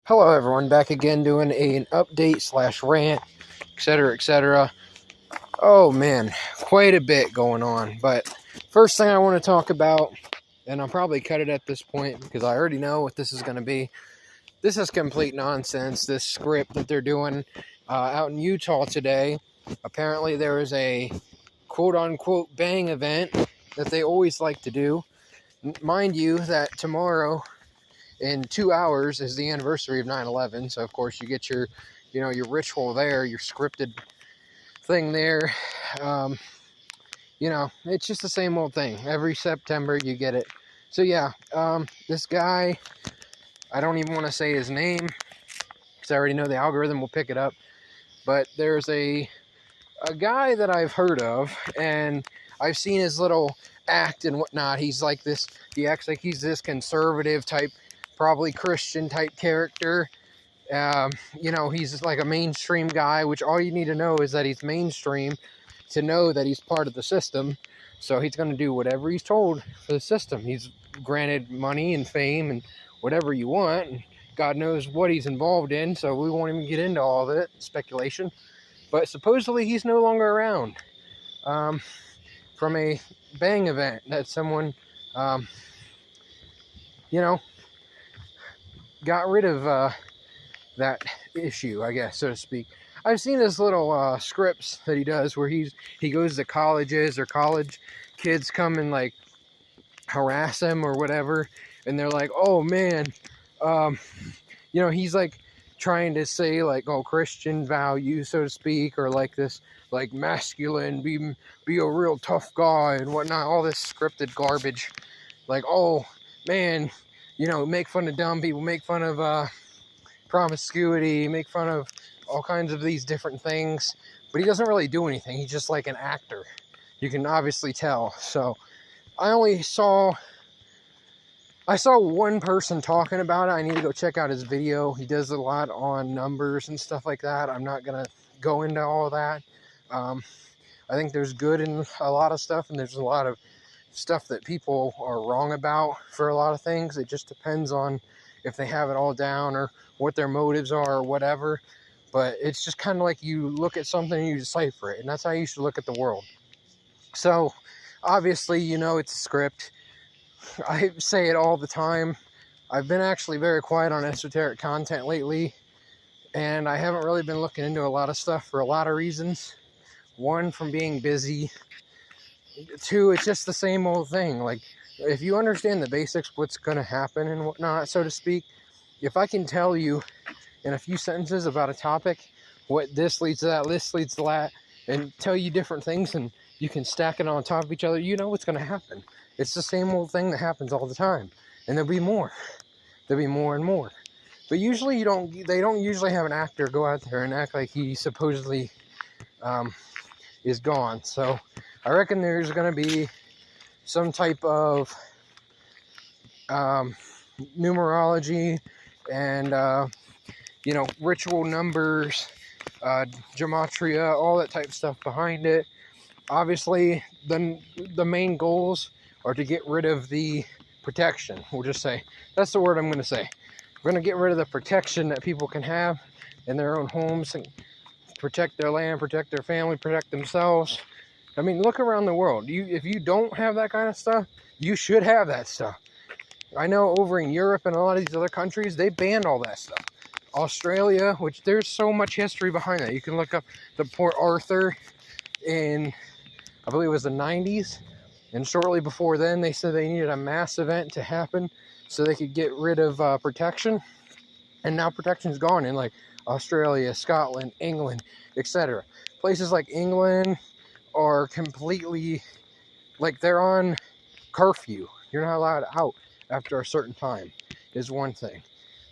Hello everyone, back again doing an update slash rant, etc, etc. Oh man, quite a bit going on. But first thing I want to talk about, and I'll probably cut it at this point because I already know what this is going to be. This is complete nonsense, this script that they're doing out in Utah today. Apparently there is a quote-unquote bang event that they always like to do. Mind you that tomorrow in 2 hours is the anniversary of 9/11, so of course you get your your ritual there, your scripted thing there. It's just the same old thing every September. You get it. So yeah, this guy, I don't even want to say his name because I already know the algorithm will pick it up, but there's a guy that I've heard of, and I've seen his little act and whatnot. He's like this, he acts like he's this conservative type, probably Christian type character. He's like a mainstream guy, which all you need to know is that he's mainstream to know that he's part of the system. So he's going to do whatever he's told for the system. He's granted money and fame and whatever you want, and God knows what he's involved in, so we won't even get into all of it, speculation. But supposedly he's no longer around from a bang event that someone, got rid of that issue, I guess, so to speak. I've seen his little scripts that he does where he goes to colleges, or college kids come and like harass him or whatever, and they're like, oh man, he's like trying to say like, oh, Christian values, so to speak, or like this like masculine, be a real tough guy and whatnot, all this scripted garbage. Like, oh man, make fun of dumb people, make fun of promiscuity, make fun of all kinds of these different things, but he doesn't really do anything. He's just like an actor. You can obviously tell. So I saw one person talking about it. I need to go check out his video. He does a lot on numbers and stuff like that. I'm not gonna go into all of that. I think there's good in a lot of stuff, and there's a lot of stuff that people are wrong about for a lot of things. It just depends on if they have it all down or what their motives are or whatever. But it's just kind of like you look at something and you decipher it, and that's how you should look at the world. So obviously, it's a script. I say it all the time. I've been actually very quiet on esoteric content lately, and I haven't really been looking into a lot of stuff for a lot of reasons. One, from being busy. Two, it's just the same old thing. Like, if you understand the basics, what's going to happen and whatnot, so to speak, if I can tell you in a few sentences about a topic, what this leads to that, this leads to that, and tell you different things, and you can stack it on top of each other, you know what's going to happen. It's the same old thing that happens all the time, and there'll be more. There'll be more and more. But usually they don't usually have an actor go out there and act like he supposedly is gone. So I reckon there's going to be some type of numerology and ritual numbers, gematria, all that type of stuff behind it. Obviously, the main goals are to get rid of the protection. We'll just say that's the word I'm going to say. We're going to get rid of the protection that people can have in their own homes and protect their land, protect their family, protect themselves. I mean, look around the world. If you don't have that kind of stuff, you should have that stuff. I know over in Europe and a lot of these other countries, they banned all that stuff. Australia, which there's so much history behind that. You can look up the Port Arthur in, I believe it was the 90s. And shortly before then, they said they needed a mass event to happen so they could get rid of protection. And now protection's gone in like Australia, Scotland, England, etc. Places like England are completely, like, they're on curfew. You're not allowed out after a certain time, is one thing.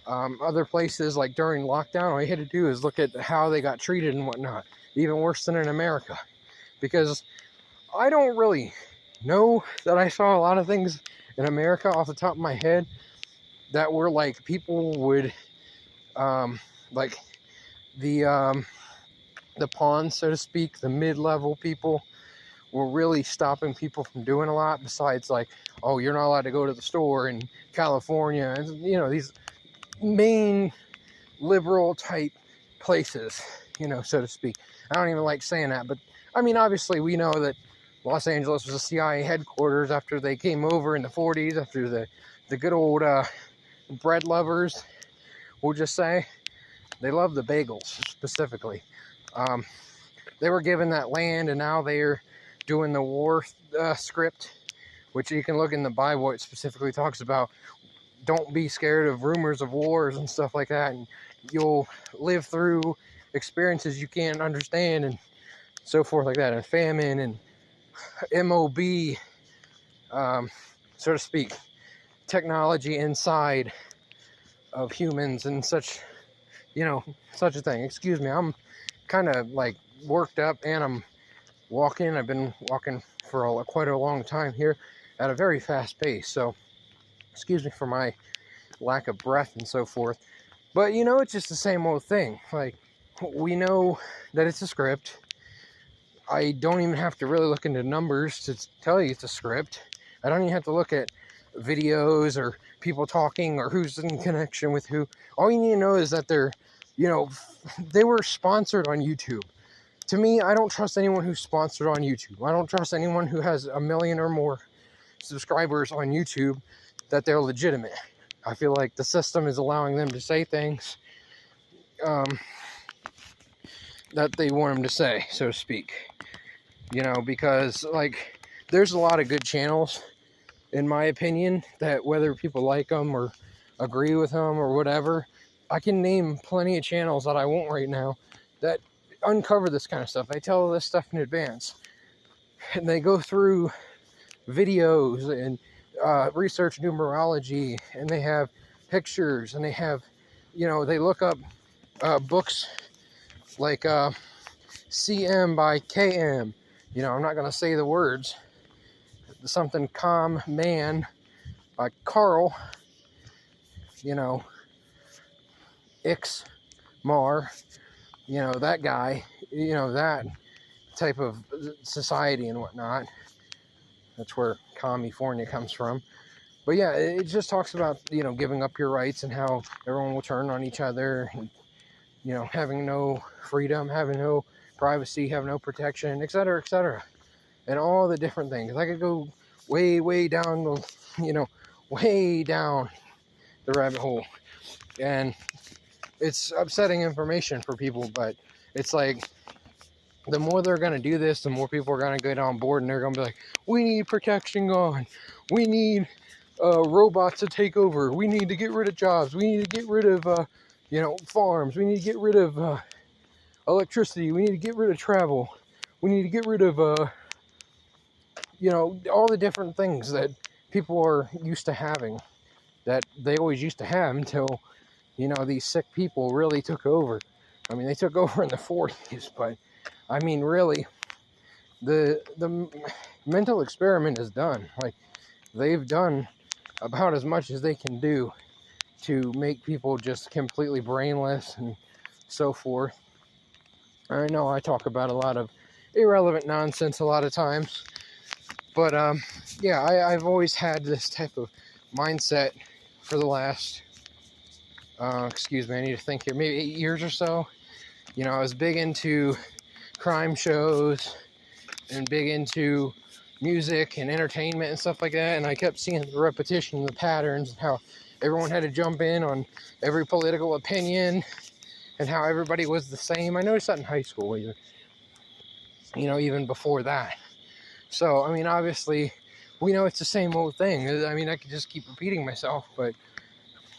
Other places, like during lockdown, all you had to do is look at how they got treated and whatnot. Even worse than in America. Because I don't really know that I saw a lot of things in America off the top of my head that were like people would, like the pawns, so to speak, the mid-level people were really stopping people from doing a lot, besides like, oh, you're not allowed to go to the store in California, and these main liberal type places, you know, so to speak. I don't even like saying that, but I mean, obviously we know that Los Angeles was a CIA headquarters after they came over in the 40s, after the good old bread lovers, we'll just say. They love the bagels, specifically. They were given that land, and now they're doing the war script, which you can look in the Bible. It specifically talks about don't be scared of rumors of wars and stuff like that, and you'll live through experiences you can't understand and so forth like that, and famine and MOB, so to speak, technology inside of humans and such, you know, such a thing. Excuse me, I'm kind of like worked up, and I'm walking. I've been walking for quite a long time here at a very fast pace, so excuse me for my lack of breath and so forth. But you know, it's just the same old thing. Like, we know that it's a script. I don't even have to really look into numbers to tell you it's a script. I don't even have to look at videos or people talking or who's in connection with who. All you need to know is that they're, you know, they were sponsored on YouTube. To me, I don't trust anyone who's sponsored on YouTube. I don't trust anyone who has 1 million or more subscribers on YouTube that they're legitimate. I feel like the system is allowing them to say things that they want them to say, so to speak. You know, because, like, there's a lot of good channels, in my opinion, that whether people like them or agree with them or whatever, I can name plenty of channels that I won't right now that uncover this kind of stuff. They tell this stuff in advance, and they go through videos and research numerology, and they have pictures, and they have, you know, they look up books like CM by KM. You know, I'm not going to say the words. Something Calm Man by Carl, you know, Ix Mar, you know, that guy, you know, that type of society and whatnot. That's where California comes from. But yeah, it just talks about, you know, giving up your rights and how everyone will turn on each other, and, you know, having no freedom, having no privacy, having no protection, etc., etc., and all the different things. I could go way, way down the, you know, way down the rabbit hole, and it's upsetting information for people, but it's like, the more they're going to do this, the more people are going to get on board, and they're going to be like, we need protection gone. We need robots to take over. We need to get rid of jobs. We need to get rid of, you know, farms. We need to get rid of electricity. We need to get rid of travel. We need to get rid of, you know, all the different things that people are used to having, that they always used to have until, you know, these sick people really took over. I mean, they took over in the 40s, but I mean, really, the mental experiment is done. Like, they've done about as much as they can do to make people just completely brainless and so forth. I know I talk about a lot of irrelevant nonsense a lot of times, but yeah, I've always had this type of mindset for the last, excuse me, I need to think here, maybe 8 years or so. You know, I was big into crime shows and big into music and entertainment and stuff like that, and I kept seeing the repetition, the patterns, and how everyone had to jump in on every political opinion and how everybody was the same. I noticed that in high school, even, you know, even before that. So, I mean, obviously, we know it's the same old thing. I mean, I could just keep repeating myself, but,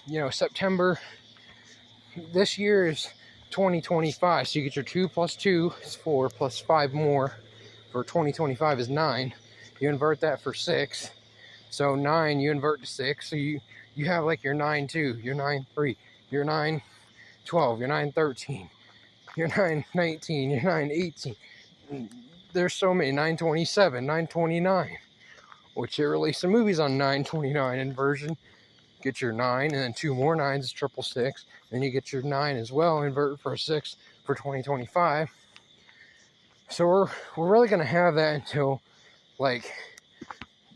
you know, September, this year is 2025, so you get your 2 plus 2 is 4 plus 5 more for 2025 is 9. You invert that for 6, so 9 you invert to 6, so you have like your 9-2, your 9-3, your 9-12, your 9-13, your 9-19, your 9-18. There's so many, 9-27, 9-29, which they released some movies on 9-29 inversion. Get your 9, and then 2 more 9s is 666. Then you get your 9 as well, invert for a 6 for 2025. So we're really going to have that until like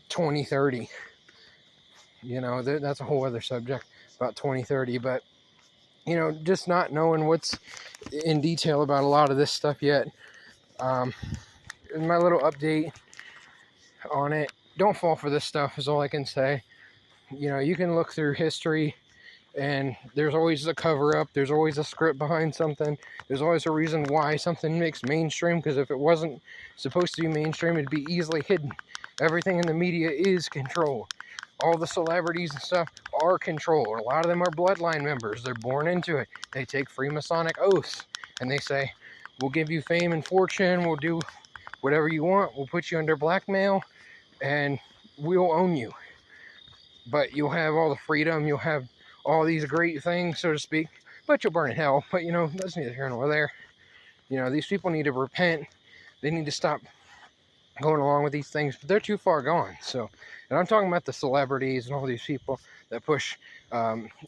2030. You know, that's a whole other subject about 2030. But you know, just not knowing what's in detail about a lot of this stuff yet. My little update on it. Don't fall for this stuff is all I can say. You know, you can look through history and there's always a cover up. There's always a script behind something. There's always a reason why something makes mainstream, because if it wasn't supposed to be mainstream, it'd be easily hidden. Everything in the media is controlled. All the celebrities and stuff are controlled. A lot of them are bloodline members. They're born into it. They take Freemasonic oaths and they say, we'll give you fame and fortune. We'll do whatever you want. We'll put you under blackmail and we'll own you. But you'll have all the freedom. You'll have all these great things, so to speak, but you'll burn in hell. But, you know, that's neither here nor there. You know, these people need to repent. They need to stop going along with these things, but they're too far gone. So, and I'm talking about the celebrities and all these people that push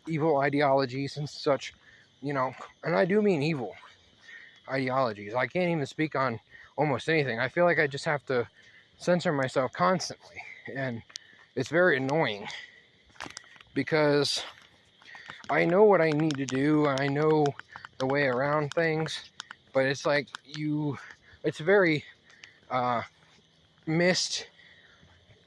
evil ideologies and such, you know, and I do mean evil ideologies. I can't even speak on almost anything. I feel like I just have to censor myself constantly, and it's very annoying because I know what I need to do. I know the way around things, but it's like it's very mist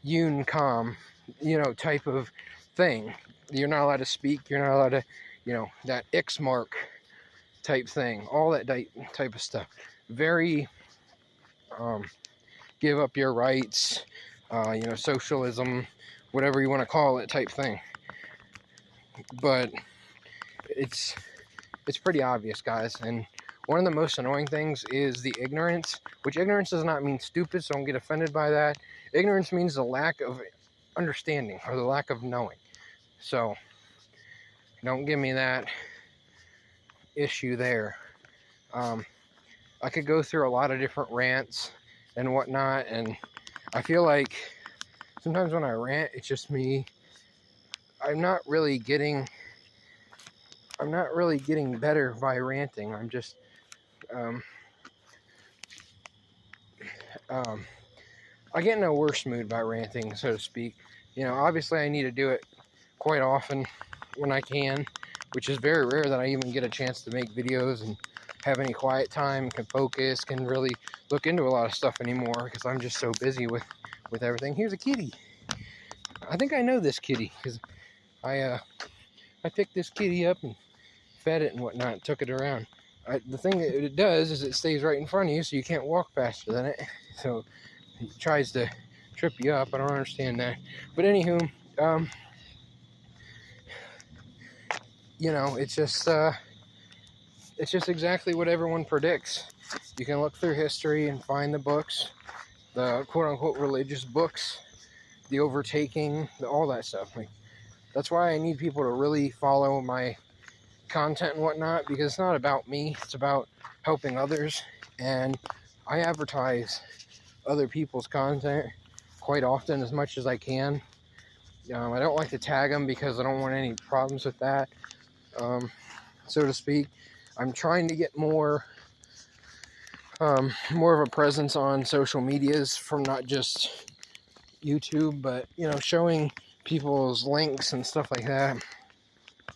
uncom, you know, type of thing. You're not allowed to speak. You're not allowed to, you know, that X mark type thing, all that type of stuff. Very give up your rights, you know, socialism, whatever you want to call it type thing. But it's pretty obvious, guys. And one of the most annoying things is the ignorance, which ignorance does not mean stupid, so don't get offended by that. Ignorance means the lack of understanding or the lack of knowing. So don't give me that issue there. I could go through a lot of different rants and whatnot, and I feel like sometimes when I rant, it's just me. I'm not really getting better by ranting. I'm just I get in a worse mood by ranting, so to speak. You know, obviously I need to do it quite often when I can, which is very rare that I even get a chance to make videos and have any quiet time, can focus, can really look into a lot of stuff anymore, because I'm just so busy with everything. Here's a kitty. I think I know this kitty, because I picked this kitty up and fed it and whatnot, took it around. The thing that it does is it stays right in front of you, so you can't walk faster than it. So it tries to trip you up. I don't understand that. But anywho, you know, it's just exactly what everyone predicts. You can look through history and find the books, the quote-unquote religious books, the overtaking, all that stuff. Like, that's why I need people to really follow my content and whatnot, because it's not about me, it's about helping others. And I advertise other people's content quite often, as much as I can. I don't like to tag them because I don't want any problems with that, so to speak. I'm trying to get more of a presence on social medias, from not just YouTube, but, you know, showing people's links and stuff like that,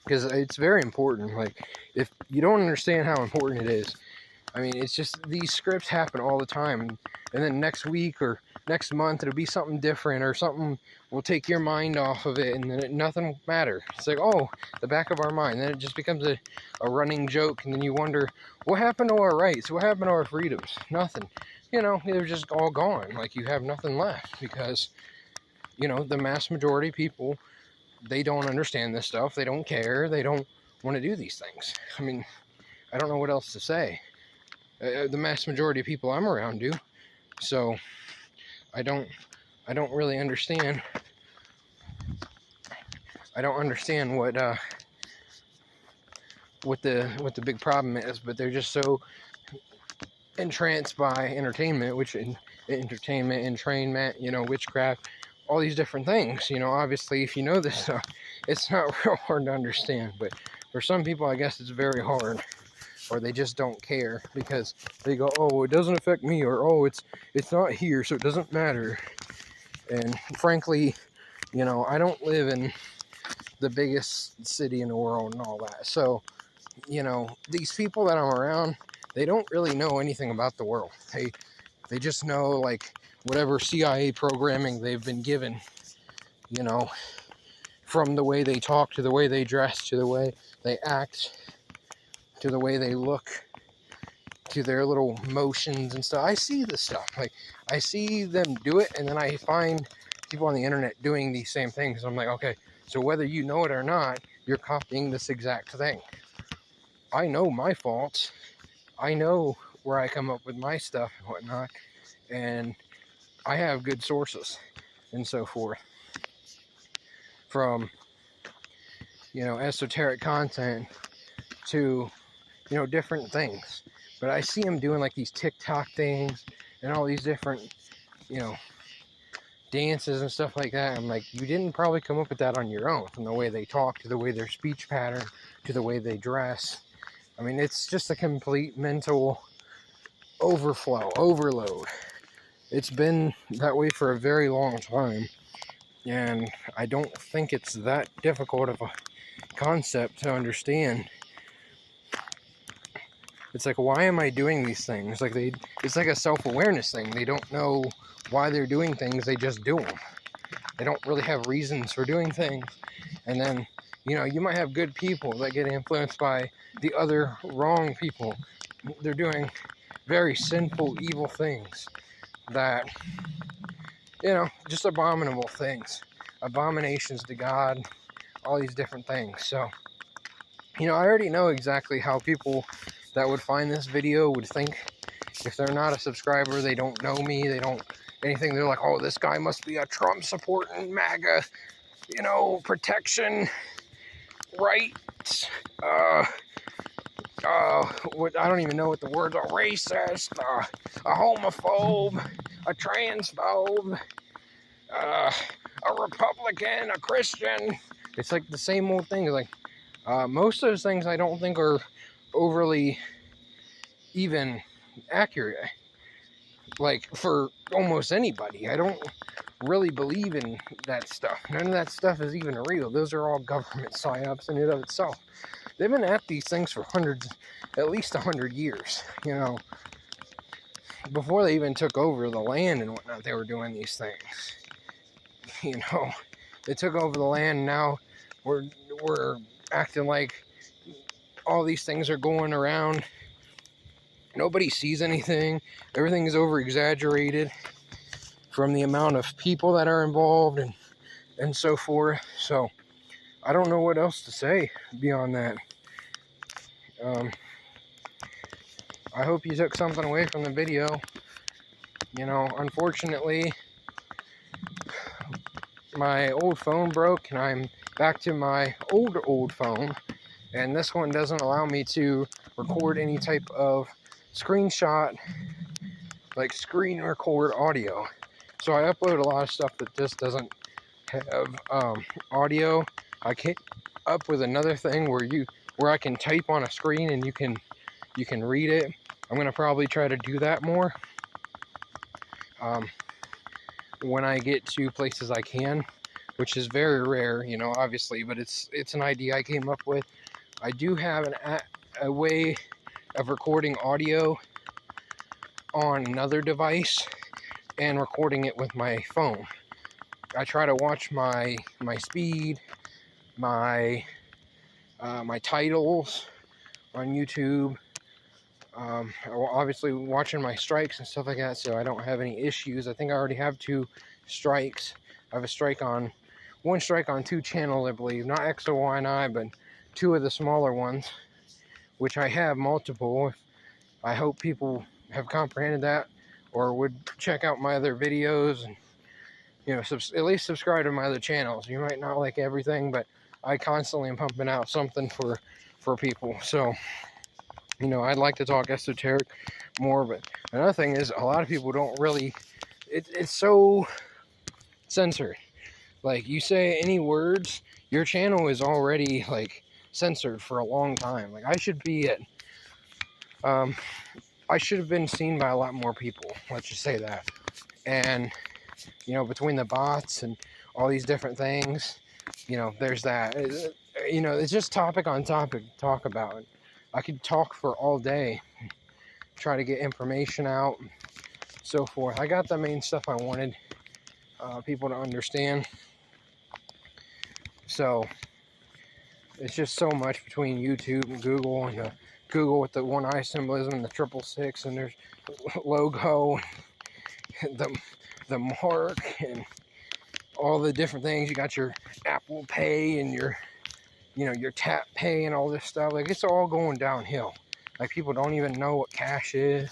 because it's very important. Like, if you don't understand how important it is, I mean, it's just, these scripts happen all the time, and then next week or next month it'll be something different, or something will take your mind off of it, and then nothing will matter. It's like, oh, the back of our mind. Then it just becomes a running joke, and then you wonder, what happened to our rights? What happened to our freedoms? Nothing. You know, they're just all gone. Like, you have nothing left, because, you know, the mass majority of people, they don't understand this stuff. They don't care. They don't want to do these things. I mean, I don't know what else to say. The mass majority of people I'm around do. So I don't really understand. I don't understand what the big problem is, but they're just so entranced by entertainment, entrainment, you know, witchcraft, all these different things. You know, obviously, if you know this stuff, it's not real hard to understand, but for some people, I guess it's very hard, or they just don't care, because they go, oh, it doesn't affect me, or oh, it's not here, so it doesn't matter. And frankly, you know, I don't live in the biggest city in the world and all that, so you know, these people that I'm around, they don't really know anything about the world. They just know like whatever CIA programming they've been given, you know, from the way they talk to the way they dress to the way they act to the way they look to their little motions and stuff. I see this stuff. Like, I see them do it, and then I find people on the internet doing these same things. I'm like, okay, so whether you know it or not, you're copying this exact thing. I know my faults. I know where I come up with my stuff and whatnot, and I have good sources and so forth. From, you know, esoteric content to, you know, different things. But I see them doing like these TikTok things and all these different, you know, dances and stuff like that. I'm like, you didn't probably come up with that on your own, from the way they talk to the way their speech pattern to the way they dress. I mean, it's just a complete mental overload. It's been that way for a very long time, and I don't think it's that difficult of a concept to understand. It's like, why am I doing these things? Like, it's like a self-awareness thing. They don't know why they're doing things, they just do them. They don't really have reasons for doing things. And then, you know, you might have good people that get influenced by the other wrong people. They're doing very sinful, evil things that, you know, just abominable things. Abominations to God, all these different things. So, you know, I already know exactly how people that would find this video would think. If they're not a subscriber, they don't know me, they don't anything, they're like, oh, this guy must be a Trump supporting MAGA, you know, protection, rights, what, I don't even know what the words are, racist, a homophobe, a transphobe, a Republican, a Christian. It's like the same old thing. Like, most of those things I don't think are overly even accurate. Like, for almost anybody, I don't really believe in that stuff. None of that stuff is even real. Those are all government psyops in and of itself. They've been at these things for at least 100 years, you know. Before they even took over the land and whatnot, they were doing these things. You know, they took over the land, and now we're acting like all these things are going around. Nobody sees anything. Everything is over-exaggerated from the amount of people that are involved and so forth. So, I don't know what else to say beyond that. I hope you took something away from the video. You know, unfortunately, my old phone broke, and I'm back to my old phone. And this one doesn't allow me to record any type of screenshot, like screen record audio. So I upload a lot of stuff that just doesn't have audio. I came up with another thing where I can type on a screen and you can read it. I'm gonna probably try to do that more when I get to places I can, which is very rare, you know, obviously, but it's an idea I came up with. I do have a way of recording audio on another device and recording it with my phone. I try to watch my speed, my titles on YouTube. Obviously watching my strikes and stuff like that, so I don't have any issues. I think I already have 2 strikes. I have one strike on 2 channels, I believe, not XOYNI, but 2 of the smaller ones, which I have multiple. I hope people have comprehended that, or would check out my other videos, and, you know, at least subscribe to my other channels. You might not like everything, but I constantly am pumping out something for people. So, you know, I'd like to talk esoteric more, but another thing is, a lot of people don't really, it's so censored. Like, you say any words, your channel is already, like, censored for a long time. Like, I should have been seen by a lot more people, let's just say that. And, you know, between the bots and all these different things, you know, there's that. You know, it's just topic on topic to talk about. I could talk for all day, try to get information out, so forth. I got the main stuff I wanted people to understand. So it's just so much between YouTube and Google, and Google with the one eye symbolism and the 666, and there's logo, and the mark, and all the different things. You got your Apple Pay and your Tap Pay and all this stuff. Like, it's all going downhill. Like, people don't even know what cash is.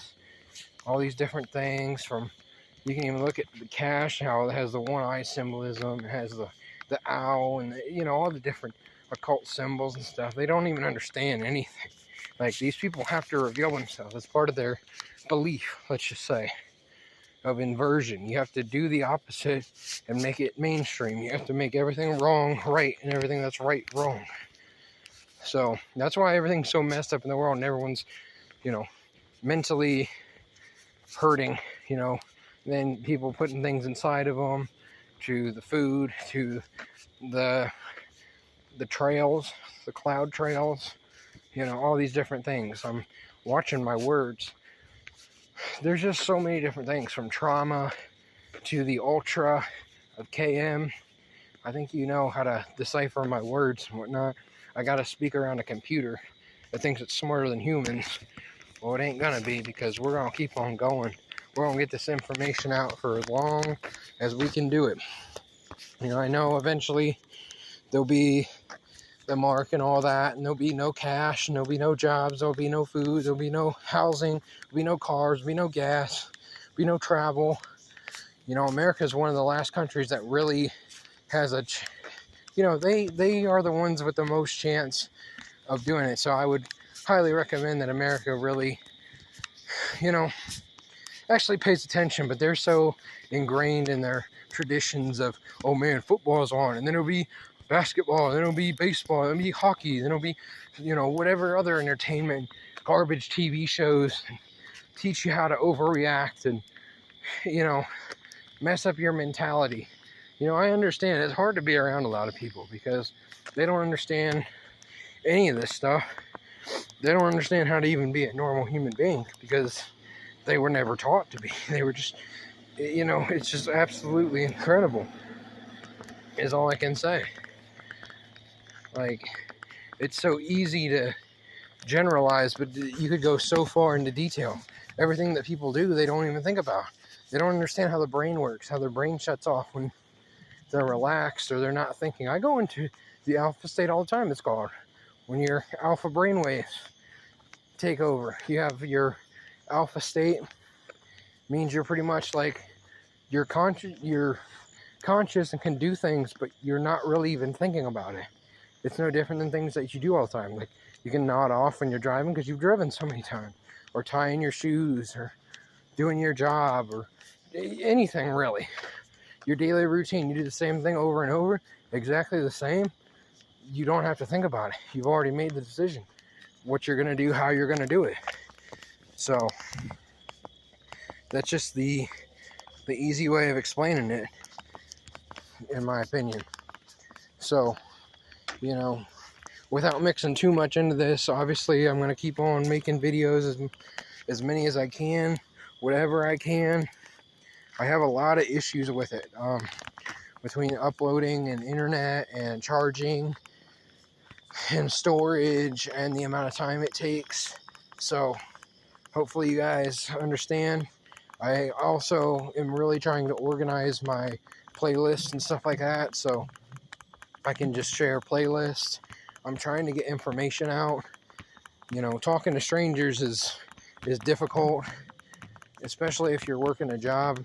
All these different things, from, you can even look at the cash, how it has the one eye symbolism, it has the owl, and all the different occult symbols and stuff. They don't even understand anything. Like, these people have to reveal themselves. It's part of their belief, let's just say, of inversion. You have to do the opposite and make it mainstream. You have to make everything wrong right, and everything that's right wrong. So that's why everything's so messed up in the world, and everyone's mentally hurting. Then people putting things inside of them, to the food, to the trails, the cloud trails, all these different things. I'm watching my words. There's just so many different things, from trauma to the ultra of KM. I think you know how to decipher my words and whatnot. I got to speak around a computer that thinks it's smarter than humans. Well, it ain't gonna be, because we're gonna keep on going. We're gonna get this information out for as long as we can do it. I know eventually there'll be the mark and all that, and there'll be no cash, and there'll be no jobs, there'll be no food, there'll be no housing, there'll be no cars, there'll be no gas, there'll be no travel. America is one of the last countries that really has they are the ones with the most chance of doing it. So I would highly recommend that America really, actually pays attention. But they're so ingrained in their traditions of, oh man, football's on, and then it'll be basketball, then it'll be baseball, then it'll be hockey, then it'll be, whatever other entertainment, garbage TV shows, teach you how to overreact and, mess up your mentality. I understand it's hard to be around a lot of people because they don't understand any of this stuff. They don't understand how to even be a normal human being, because they were never taught to be. They were just, it's just absolutely incredible, is all I can say. Like, it's so easy to generalize, but you could go so far into detail. Everything that people do, they don't even think about. They don't understand how the brain works, how their brain shuts off when they're relaxed or they're not thinking. I go into the alpha state all the time, it's called. When your alpha brainwaves take over, you have your alpha state, means you're pretty much like, you're conscious and can do things, but you're not really even thinking about it. It's no different than things that you do all the time. Like, you can nod off when you're driving because you've driven so many times, or tying your shoes, or doing your job, or anything really. Your daily routine, you do the same thing over and over, exactly the same. You don't have to think about it. You've already made the decision what you're going to do, how you're going to do it. So that's just the easy way of explaining it, in my opinion. So, without mixing too much into this, obviously I'm going to keep on making videos, as many as I can, whatever I can. I have a lot of issues with it, between uploading and internet and charging and storage and the amount of time it takes. So hopefully you guys understand. I also am really trying to organize my playlists and stuff like that, so I can just share playlists. I'm trying to get information out. Talking to strangers is difficult, especially if you're working a job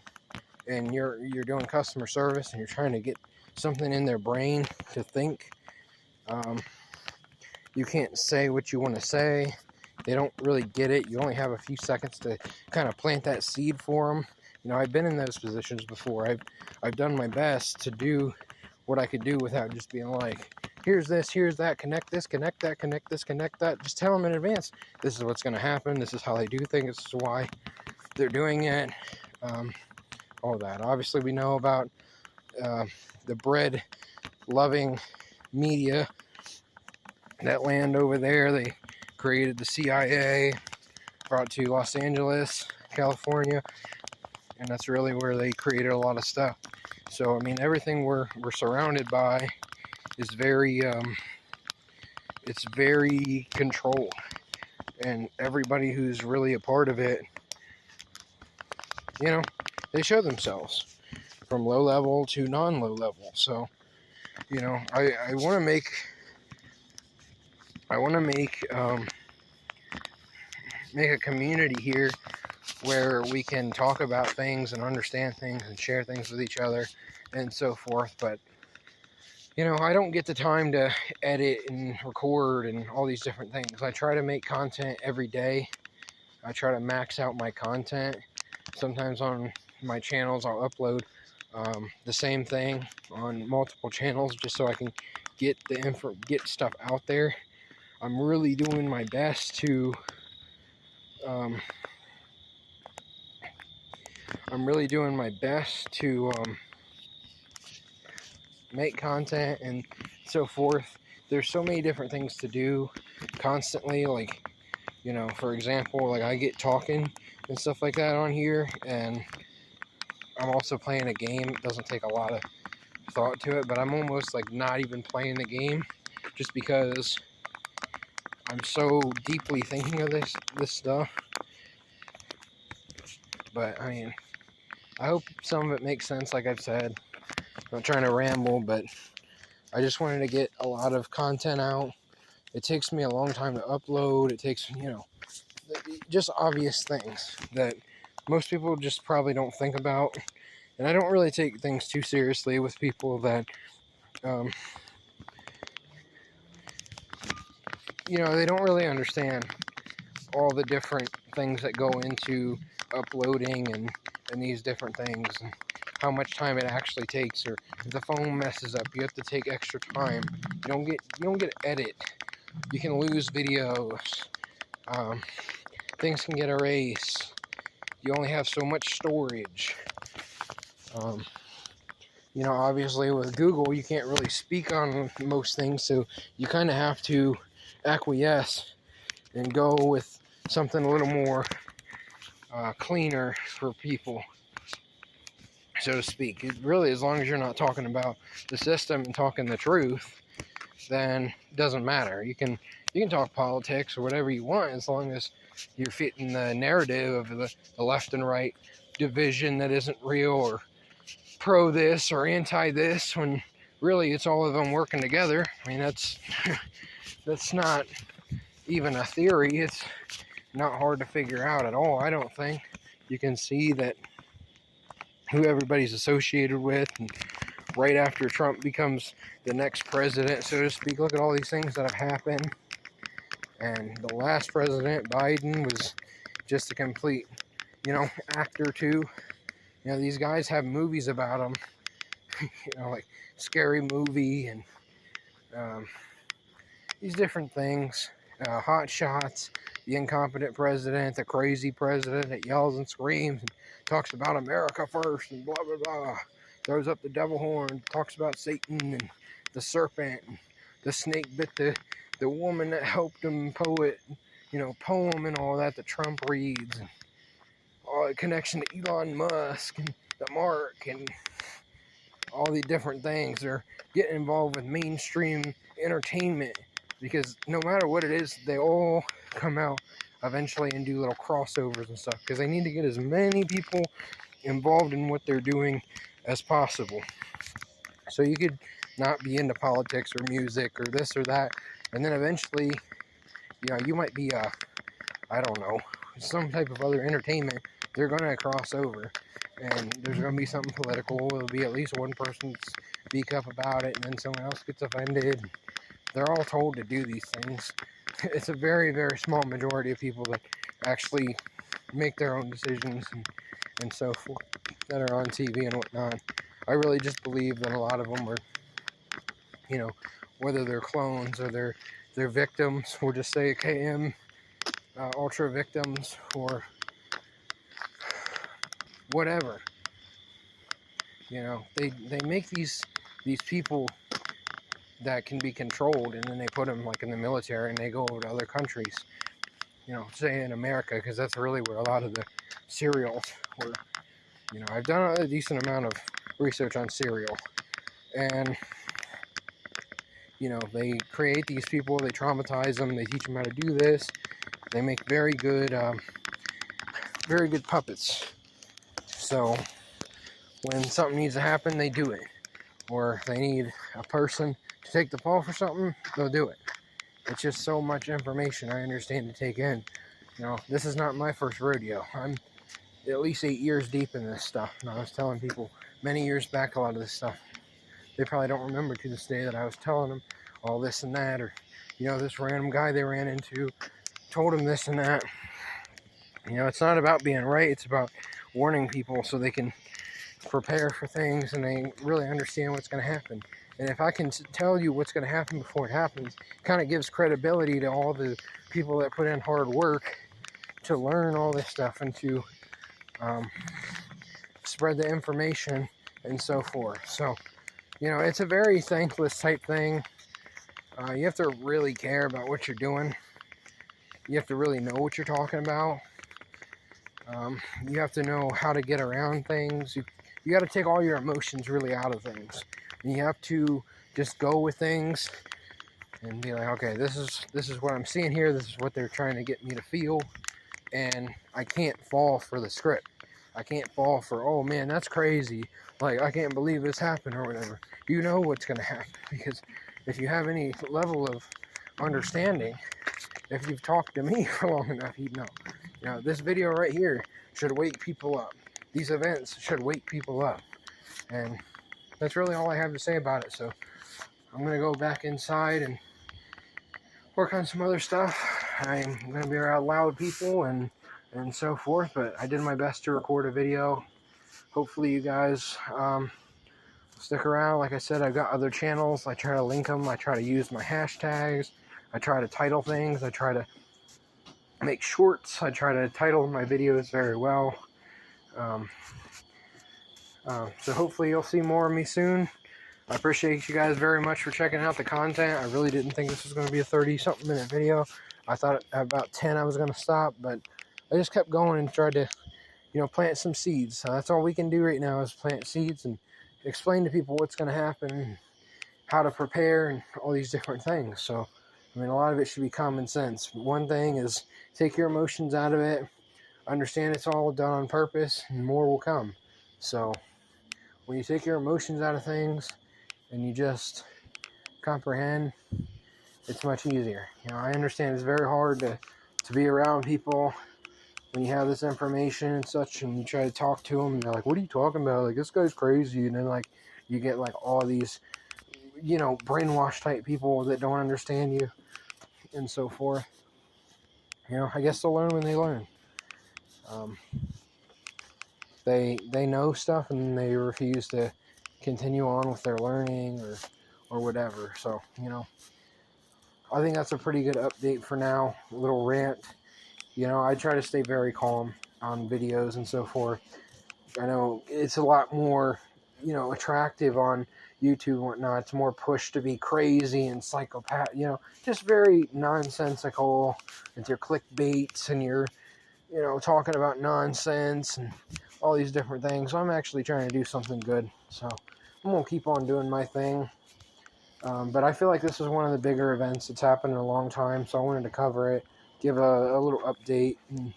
and you're doing customer service and you're trying to get something in their brain to think. You can't say what you want to say. They don't really get it. You only have a few seconds to kind of plant that seed for them. I've been in those positions before. I've done my best to do what I could do without just being like, here's this, here's that, connect this, connect that, connect this, connect that. Just tell them in advance, this is what's going to happen, this is how they do things, this is why they're doing it, all that. Obviously, we know about the bread-loving media, that land over there. They created the CIA, brought to Los Angeles, California, and that's really where they created a lot of stuff. So I mean, everything we're surrounded by is very it's very controlled, and everybody who's really a part of it, you know, they show themselves from low level to non-low level. So, you know, I want to make make a community here where we can talk about things and understand things and share things with each other and so forth. But you know, I don't get the time to edit and record and all these different things. I try to make content every day. I try to max out my content. Sometimes on my channels I'll upload the same thing on multiple channels just so I can get get stuff out there. I'm really doing my best to make content and so forth. There's so many different things to do constantly, like, you know, for example, like I get talking and stuff like that on here, and I'm also playing a game. It doesn't take a lot of thought to it, but I'm almost like not even playing the game just because I'm so deeply thinking of this stuff. But I mean, I hope some of it makes sense. Like I've said, I'm not trying to ramble, but I just wanted to get a lot of content out. It takes me a long time to upload. It takes, you know, just obvious things that most people just probably don't think about. And I don't really take things too seriously with people that, you know, they don't really understand all the different things that go into uploading and these different things, and how much time it actually takes. Or if the phone messes up, you have to take extra time. You don't get to edit. You can lose videos. Things can get erased. You only have so much storage. You know, obviously with Google, you can't really speak on most things, so you kind of have to acquiesce and go with something a little more cleaner for people, so to speak. It really, as long as you're not talking about the system and talking the truth, then it doesn't matter. You can talk politics or whatever you want, as long as you're fitting the narrative of the left and right division that isn't real, or pro this or anti this, when really it's all of them working together. I mean, that's not even a theory. It's not hard to figure out at all, I don't think. You can see that who everybody's associated with, and right after Trump becomes the next president, so to speak, look at all these things that have happened. And the last president, Biden, was just a complete, you know, actor too. You know, these guys have movies about them, you know, like Scary Movie and these different things. Hot Shots, the incompetent president, the crazy president that yells and screams and talks about America first and blah, blah, blah. Throws up the devil horn, talks about Satan and the serpent, and the snake bit the woman that helped him poem and all that Trump reads, and all the connection to Elon Musk and the Mark and all the different things. They're getting involved with mainstream entertainment, because no matter what it is, they all come out eventually and do little crossovers and stuff, because they need to get as many people involved in what they're doing as possible. So you could not be into politics or music or this or that, and then eventually, you know, you might be I don't know, some type of other entertainment. They're going to cross over, and there's going to be something political. There'll be at least one person speak up about it, and then someone else gets offended. They're all told to do these things. It's a very, very small majority of people that actually make their own decisions and so forth, that are on TV and whatnot. I really just believe that a lot of them are, you know, whether they're clones or they're victims. We'll just say KM ultra victims or whatever. You know, they make these people that can be controlled, and then they put them like in the military and they go over to other countries, say in America, because that's really where a lot of the cereals were. I've done a decent amount of research on cereal, and they create these people, they traumatize them, they teach them how to do this. They make very good puppets. So when something needs to happen, they do it. Or they need a person to take the fall for something, they'll do it. It's just so much information I understand to take in. This is not my first rodeo. I'm at least 8 years deep in this stuff. And I was telling people many years back a lot of this stuff. They probably don't remember to this day that I was telling them all this and that, or this random guy they ran into told them this and that. It's not about being right, it's about warning people so they can prepare for things and they really understand what's going to happen. And if I can tell you what's going to happen before it happens, it kind of gives credibility to all the people that put in hard work to learn all this stuff and to spread the information and so forth. So it's a very thankless type thing. You have to really care about what you're doing. You have to really know what you're talking about. You have to know how to get around things. You got to take all your emotions really out of things. And you have to just go with things and be like, okay, this is what I'm seeing here. This is what they're trying to get me to feel. And I can't fall for the script. I can't fall for, oh man, that's crazy. Like, I can't believe this happened or whatever. You know what's going to happen, because if you have any level of understanding, if you've talked to me for long enough, you'd know. This video right here should wake people up. These events should wake people up. And that's really all I have to say about it. So I'm going to go back inside and work on some other stuff. I'm going to be around loud people and so forth, but I did my best to record a video. Hopefully you guys stick around. Like I said, I've got other channels. I try to link them. I try to use my hashtags. I try to title things. I try to make shorts. I try to title my videos very well. So hopefully you'll see more of me soon. I appreciate you guys very much for checking out the content. I really didn't think this was going to be a 30-something minute video. I thought at about 10 I was going to stop, but I just kept going and tried to, plant some seeds. So that's all we can do right now is plant seeds and explain to people what's going to happen, and how to prepare, and all these different things. So, a lot of it should be common sense. One thing is take your emotions out of it, understand it's all done on purpose, and more will come. So, when you take your emotions out of things and you just comprehend, it's much easier. I understand it's very hard to be around people when you have this information and such, and you try to talk to them and they're like, what are you talking about? Like, this guy's crazy. And then you get all these, brainwashed type people that don't understand you and so forth. I guess they'll learn when they learn. They know stuff and they refuse to continue on with their learning or whatever. So, I think that's a pretty good update for now. A little rant. I try to stay very calm on videos and so forth. I know it's a lot more, attractive on YouTube and whatnot. It's more pushed to be crazy and psychopath, just very nonsensical with your clickbaits and your, talking about nonsense and all these different things. So I'm actually trying to do something good. So I'm going to keep on doing my thing. But I feel like this is one of the bigger events that's happened in a long time. So I wanted to cover it, give a little update, and,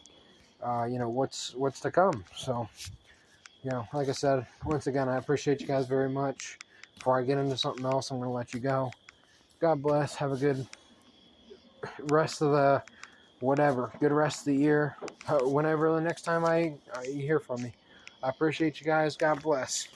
what's to come. So, like I said, once again, I appreciate you guys very much. Before I get into something else, I'm going to let you go. God bless. Have a good rest of the good rest of the year. Whenever the next time you hear from me. I appreciate you guys. God bless.